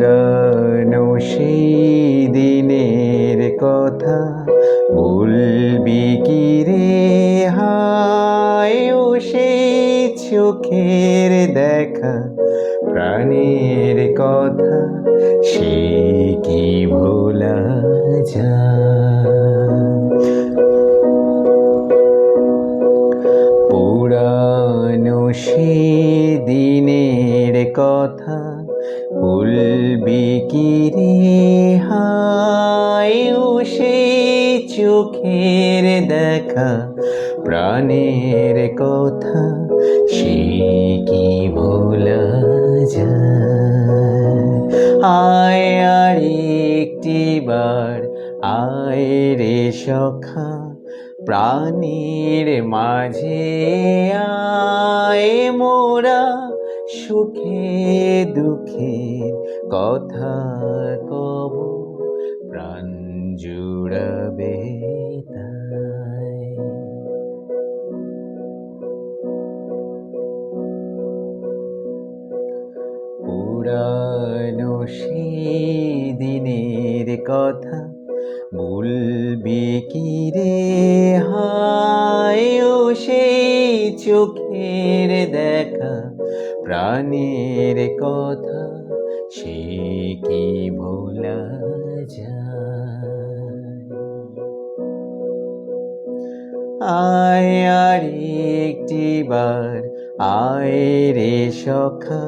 পুরানো সেই দিনের কথা বলবি কি রে হায়, ও সেই চোখের দেখা প্রাণের কথা সে কি ভোলা যায়। পুরানো সেই দিনের কথা বলবি কি রে হায়, ও সেই চোখের দেখা প্রাণের কথা সে কি ভোলা যায়। আয় আর একটিবার আয় রে সখা প্রাণীর মাঝে আয়, মোরা সুখে দুঃখের কথা কব প্রাণ জুড়াবে তাই। পুরানো সেই দিনের কথা বলবি কি রে হায়, ও সেই চোখের দেখা প্রাণের কথা সে কি ভোলা যায়। আয় আর একটিবার আয় রে সখা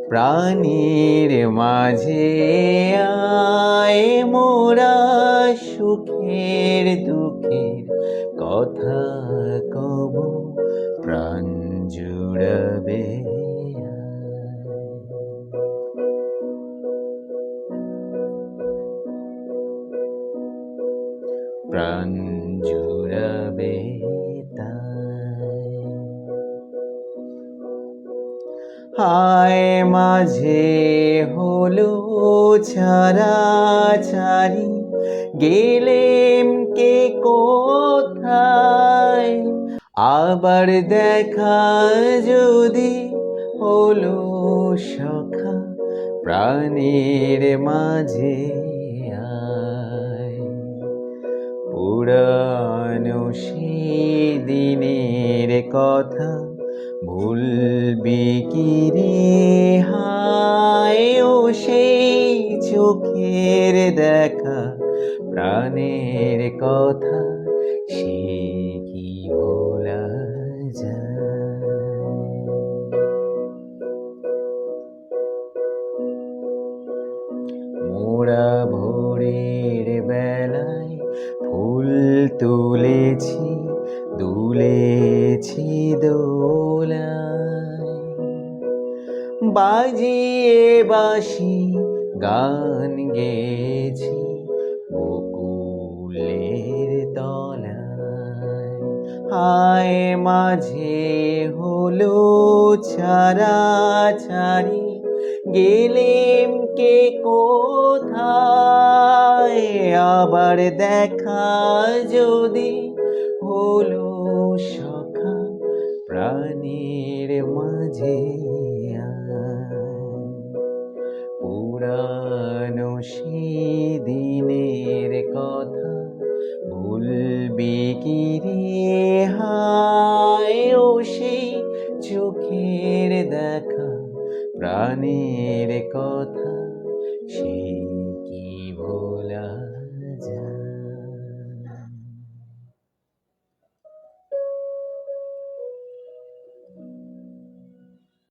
প্রাণীর মাঝে আয়, মোরা সুখের দুঃখের কথা কব প্রাণ জুড়াবে প্রাণ জুড়াবে তাই। হায় মাঝে হলো ছাড়াছাড়ি গেলেম কে কোথায়, আবার দেখা যদি হলো সখা প্রাণের মাঝে আয়। পুরানো সেই দিনের কথা ভুলবি কি রে হায়, ও সেই চোখের দেখা প্রাণের কথা সে কি ভোলা যায়। মোরা ভোরের বেলায় ফুল তুলেছি দুলেছি দোলায়, বাজিয়ে বাঁশি গান গেয়েছি বকুলের তলায়। হায় মাঝে হলো ছাড়াছাড়ি গেলেম কে কোথায়, আবার দেখা যদি হলো সখা প্রাণীর মাঝে আয়। পুরানো